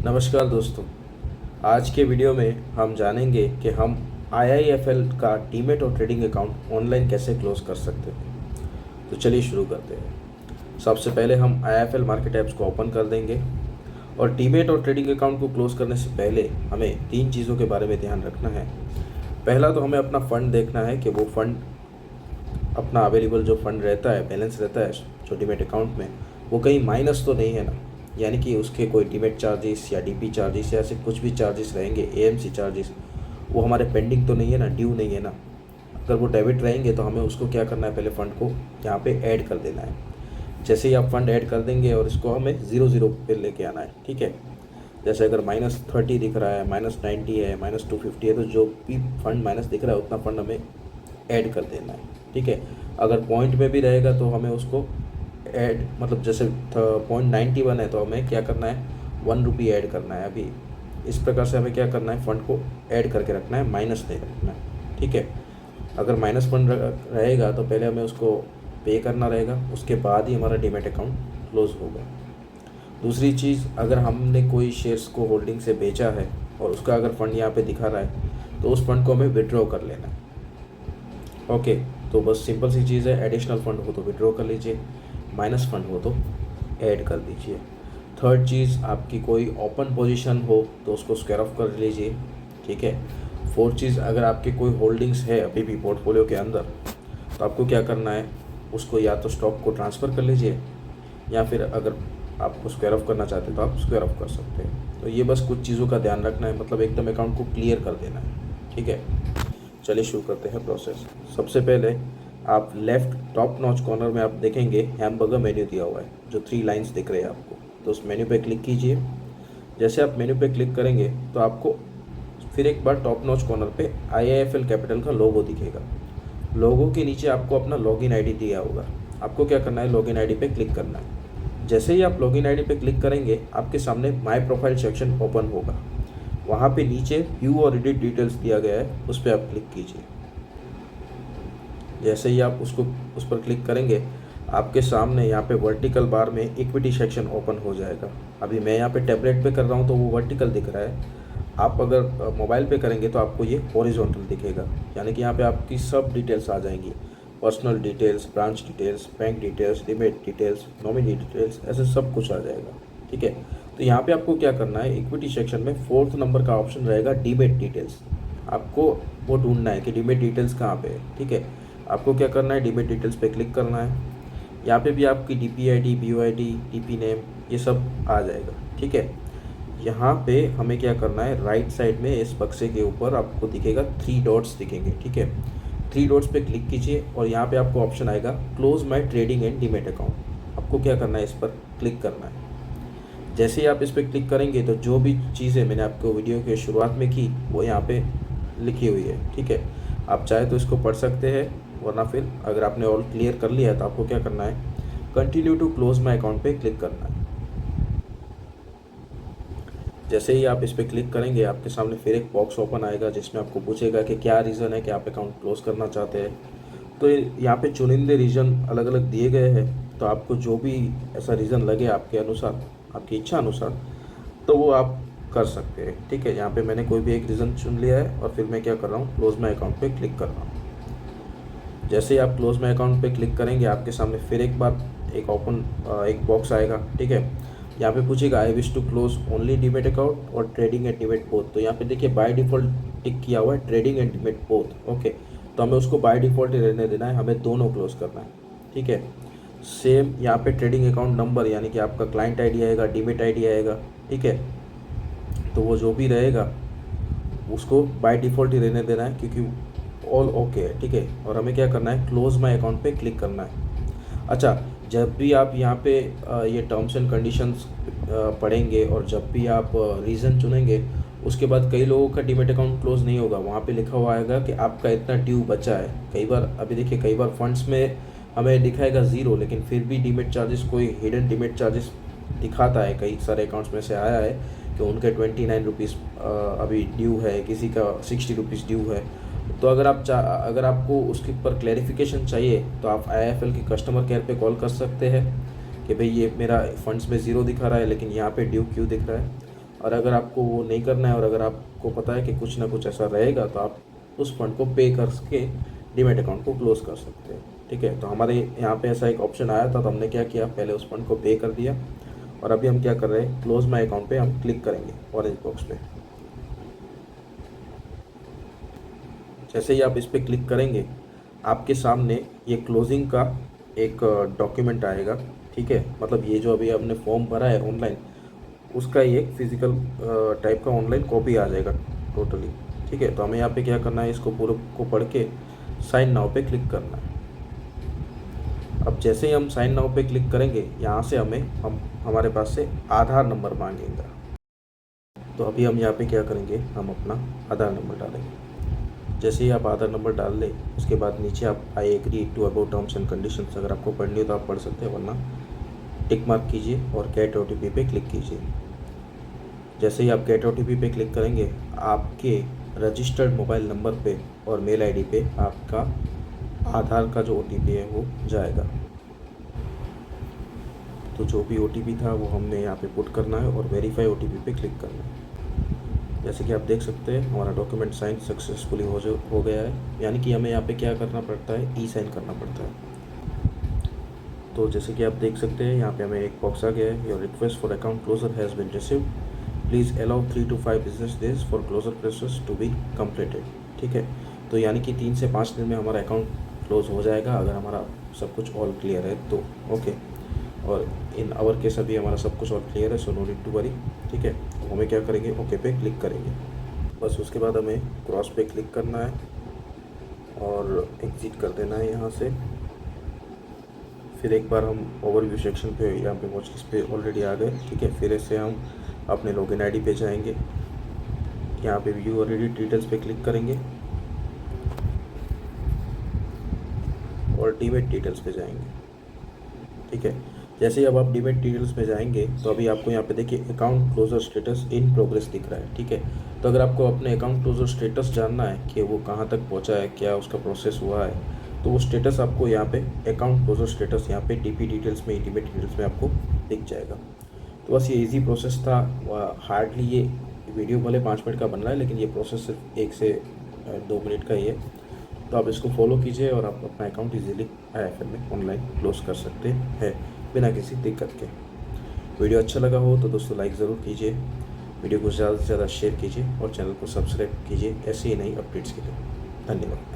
नमस्कार दोस्तों। आज के वीडियो में हम जानेंगे कि हम आईआईएफएल का डीमैट और ट्रेडिंग अकाउंट ऑनलाइन कैसे क्लोज कर सकते हैं। तो चलिए शुरू करते हैं। सबसे पहले हम आईआईएफएल मार्केट ऐप्स को ओपन कर देंगे और डीमैट और ट्रेडिंग अकाउंट को क्लोज करने से पहले हमें 3 चीज़ों के बारे में ध्यान रखना है। पहला तो हमें अपना फ़ंड देखना है कि वो फ़ंड अपना अवेलेबल जो फ़ंड रहता है, बैलेंस रहता है जो डीमैट अकाउंट में, वो कहीं माइनस तो नहीं है ना, यानी कि उसके कोई डीमैट चार्जेस या डीपी चार्जेस या ऐसे कुछ भी चार्जेस रहेंगे, एएमसी चार्जेस, वो हमारे पेंडिंग तो नहीं है ना, ड्यू नहीं है ना। अगर वो डेबिट रहेंगे तो हमें उसको क्या करना है, पहले फ़ंड को यहाँ पे ऐड कर देना है। जैसे ही आप फ़ंड ऐड कर देंगे और इसको हमें 0 पे लेके आना है, ठीक है। जैसे अगर -30 दिख रहा है, -90 है, -250 है, तो जो भी फंड माइनस दिख रहा है उतना फ़ंड हमें ऐड कर देना है, ठीक है। अगर पॉइंट में भी रहेगा तो हमें उसको ऐड, मतलब जैसे 0.91 है तो हमें क्या करना है, 1 रुपी ऐड करना है। अभी इस प्रकार से हमें क्या करना है, फ़ंड को ऐड करके रखना है, माइनस नहीं रखना है, ठीक है। अगर माइनस फंड रहेगा तो पहले हमें उसको पे करना रहेगा, उसके बाद ही हमारा डीमैट अकाउंट क्लोज होगा। दूसरी चीज़, अगर हमने कोई शेयर्स को होल्डिंग से बेचा है और उसका अगर फ़ंड यहाँ पे दिखा रहा है तो उस फंड को हमें विड्रॉ कर लेना है। ओके, तो बस सिंपल सी चीज़ है, एडिशनल फंड हो तो विड्रॉ कर लीजिए, माइनस फंड हो तो ऐड कर दीजिए। थर्ड चीज़, आपकी कोई ओपन पोजीशन हो तो उसको स्क्वायर ऑफ कर लीजिए, ठीक है। फोर्थ चीज़, अगर आपके कोई होल्डिंग्स है अभी भी पोर्टफोलियो के अंदर तो आपको क्या करना है, उसको या तो स्टॉक को ट्रांसफ़र कर लीजिए या फिर अगर आपको स्क्वायर ऑफ करना चाहते हैं तो आप स्क्वायर ऑफ कर सकते हैं। तो ये बस कुछ चीज़ों का ध्यान रखना है, मतलब एकदम अकाउंट को क्लियर कर देना है, ठीक है। चलिए शुरू करते हैं प्रोसेस। सबसे पहले आप लेफ़्ट टॉप नॉच कॉर्नर में आप देखेंगे हैमबर्गर मेन्यू दिया हुआ है, जो 3 लाइंस दिख रहे हैं आपको, तो उस मेन्यू पे क्लिक कीजिए। जैसे आप मेन्यू पे क्लिक करेंगे तो आपको फिर एक बार टॉप नॉच कॉर्नर पे आईआईएफएल कैपिटल का लोगो दिखेगा। लोगो के नीचे आपको अपना लॉगिन आईडी दिया होगा, आपको क्या करना है, लॉगिन आईडी पे क्लिक करना है। जैसे ही आप लॉगिन आईडी पे क्लिक करेंगे आपके सामने माय प्रोफाइल सेक्शन ओपन होगा। वहाँ पे नीचे व्यू और एडिट डिटेल्स दिया गया है, उस पर आप क्लिक कीजिए। जैसे ही आप उस पर क्लिक करेंगे आपके सामने यहाँ पे वर्टिकल बार में इक्विटी सेक्शन ओपन हो जाएगा। अभी मैं यहाँ पे टैबलेट पे कर रहा हूँ तो वो वर्टिकल दिख रहा है, आप अगर मोबाइल पे करेंगे तो आपको ये हॉरिजॉन्टल दिखेगा, यानी कि यहाँ पे आपकी सब डिटेल्स आ जाएंगी, personal details, branch details, bank details, demat details, nominee details, ऐसे सब कुछ आ जाएगा, ठीक है। तो यहाँ पे आपको क्या करना है, इक्विटी सेक्शन में 4th नंबर का ऑप्शन रहेगा डीमैट डिटेल्स, आपको वो ढूंढना है कि डीमैट डिटेल्स कहाँ पे है, ठीक है। आपको क्या करना है, डीमैट डिटेल्स पे क्लिक करना है। यहाँ पे भी आपकी डीपीआईडी, बीओआईडी, डीपी नेम, ये सब आ जाएगा, ठीक है। यहाँ पे हमें क्या करना है, राइट साइड में इस बक्से के ऊपर आपको दिखेगा 3 डॉट्स दिखेंगे, ठीक है। 3 डॉट्स पे क्लिक कीजिए और यहाँ पे आपको ऑप्शन आएगा close my trading and demat account. आपको क्या करना है, इस पर क्लिक करना है। जैसे ही आप इस पर क्लिक करेंगे तो जो भी चीज़ें मैंने आपको वीडियो के शुरुआत में की वो यहाँ पे लिखी हुई है, ठीक है। आप चाहे तो इसको पढ़ सकते हैं, वरना फिर अगर आपने ऑल क्लियर कर लिया है तो आपको क्या करना है, continue to close my account पे क्लिक करना है। जैसे ही आप इस पर क्लिक करेंगे आपके सामने फिर एक बॉक्स ओपन आएगा जिसमें आपको पूछेगा कि क्या रीज़न है कि आप अकाउंट क्लोज करना चाहते हैं। तो यहाँ पे चुनिंदे रीज़न अलग अलग दिए गए हैं, तो आपको जो भी ऐसा रीज़न लगे आपके अनुसार, आपकी इच्छा अनुसार, तो वो आप कर सकते हैं, ठीक है। यहाँ पे मैंने कोई भी एक रीज़न चुन लिया है और फिर मैं क्या कर रहा हूँ, क्लोज माई अकाउंट पे क्लिक कर रहा हूँ। जैसे ही आप क्लोज माई अकाउंट पे क्लिक करेंगे आपके सामने फिर एक बार एक बॉक्स आएगा, ठीक है। यहाँ पे पूछेगा I wish to close only demat account और ट्रेडिंग एंड डीमैट बोथ। तो यहाँ पे देखिए बाय डिफ़ॉल्ट टिक किया हुआ है trading and demat both, okay. तो हमें उसको बाय डिफ़ॉल्ट ही रहने देना है, हमें दोनों क्लोज करना है, ठीक है। सेम यहाँ पे ट्रेडिंग अकाउंट नंबर, यानी कि आपका क्लाइंट आईडी आएगा, डीमैट आईडी आएगा, ठीक है। तो वो जो भी रहेगा उसको बाय डिफ़ॉल्ट ही रहने देना है क्योंकि ऑल ओके है, ठीक है। और हमें क्या करना है, क्लोज माई अकाउंट पे क्लिक करना है। अच्छा, जब भी आप यहाँ पे ये टर्म्स एंड कंडीशंस पढ़ेंगे और जब भी आप रीज़न चुनेंगे उसके बाद कई लोगों का डीमैट अकाउंट क्लोज नहीं होगा, वहाँ पे लिखा हुआ आएगा कि आपका इतना ड्यू बचा है। कई बार अभी देखिए, कई बार फंड्स में हमें दिखाएगा 0, लेकिन फिर भी डीमैट चार्जेस, कोई हिडन डीमैट चार्जेस दिखाता है। कई सारे अकाउंट्स में से आया है कि उनके 29 रुपीज़ अभी ड्यू है, किसी का 60 रुपीज़ ड्यू है। तो अगर आपको उसके ऊपर क्लैरिफिकेशन चाहिए तो आप आईआईएफएल के कस्टमर केयर पे कॉल कर सकते हैं कि भाई ये मेरा फंड्स में 0 दिखा रहा है लेकिन यहाँ पे ड्यू क्यों दिख रहा है। और अगर आपको वो नहीं करना है और अगर आपको पता है कि कुछ ना कुछ ऐसा रहेगा तो आप उस फंड को पे करके डीमैट अकाउंट को क्लोज कर सकते हैं। ठीक है, तो हमारे यहाँ पे ऐसा एक ऑप्शन आया था तो हमने क्या किया, पहले उस फंड को पे कर दिया और अभी हम क्या कर रहे हैं, क्लोज माई अकाउंट पे हम क्लिक करेंगे ऑरेंज बॉक्स पे। जैसे ही आप इस पर क्लिक करेंगे आपके सामने ये क्लोजिंग का एक डॉक्यूमेंट आएगा। ठीक है, मतलब ये जो अभी आपने फॉर्म भरा है ऑनलाइन उसका ही एक फिजिकल टाइप का ऑनलाइन कॉपी आ जाएगा टोटली। ठीक है, तो हमें यहाँ पे क्या करना है, इसको पूरे को पढ़ के साइन नाउ पे क्लिक करना है। अब जैसे ही हम साइन नाउ पे क्लिक करेंगे यहाँ से हम हमारे पास से आधार नंबर मांगेगा। तो अभी हम यहाँ पे क्या करेंगे, हम अपना आधार नंबर डालेंगे। जैसे ही आप आधार नंबर डाल लें उसके बाद नीचे आप I agree to about terms and conditions, अगर आपको पढ़नी हो तो आप पढ़ सकते हैं, वरना टिक मार्क कीजिए और गेट OTP पे क्लिक कीजिए। जैसे ही आप गेट OTP पे क्लिक करेंगे आपके रजिस्टर्ड मोबाइल नंबर पे और मेल ID पे आपका आधार का जो OTP है वो जाएगा। तो जो भी OTP था वो हमने यहाँ पे पुट करना है और वेरीफाई OTP पे क्लिक करना है। जैसे कि आप देख सकते हैं हमारा डॉक्यूमेंट साइन सक्सेसफुली हो गया है, यानी कि हमें यहाँ पे क्या करना पड़ता है, ई साइन करना पड़ता है। तो जैसे कि आप देख सकते हैं यहाँ पे हमें एक बॉक्स आ गया है, your request for account closure has been received, please allow 3 to 5 business days for closure process to be completed. ठीक है, तो यानी कि 3 से 5 दिन में हमारा अकाउंट क्लोज हो जाएगा अगर हमारा सब कुछ ऑल क्लियर है तो। ओके, और इन आवर केस अभी हमारा सब कुछ ऑल क्लियर है, so no need to worry. ठीक है, तो हमें क्या करेंगे, ओके पे क्लिक करेंगे। बस उसके बाद हमें क्रॉस पे क्लिक करना है और एग्ज़िट कर देना है यहाँ से। फिर एक बार हम ओवरव्यू सेक्शन पे, यहाँ पे वॉच लिस्ट पे ऑलरेडी आ गए। ठीक है, फिर इससे हम अपने लॉगिन आईडी पे जाएंगे, यहाँ पे व्यू ऑलरेडी डिटेल्स पे क्लिक करेंगे और डीमैट डिटेल्स पे जाएंगे। ठीक है, जैसे ही अब आप डीमैट डिटेल्स पे जाएंगे तो अभी आपको यहाँ पे देखिए account closure status in progress दिख रहा है। ठीक है, तो अगर आपको अपने अकाउंट क्लोजर स्टेटस जानना है कि वो कहाँ तक पहुँचा है, क्या उसका प्रोसेस हुआ है, तो वो स्टेटस आपको यहाँ पे अकाउंट क्लोजर स्टेटस यहाँ पे DP डिटेल्स में, इंटीमेट डिटेल्स में आपको दिख जाएगा। तो बस ये ईजी प्रोसेस था। हार्डली ये वीडियो भले 5 मिनट का बन रहा है लेकिन ये प्रोसेस सिर्फ 1 से 2 मिनट का ही है। तो आप इसको फॉलो कीजिए और आप अपना अकाउंट ईजिली IIFL में ऑनलाइन क्लोज कर सकते हैं बिना किसी दिक्कत के। वीडियो अच्छा लगा हो तो दोस्तों लाइक ज़रूर कीजिए, वीडियो को ज़्यादा से ज़्यादा शेयर कीजिए और चैनल को सब्सक्राइब कीजिए ऐसी ही नई अपडेट्स के लिए। धन्यवाद।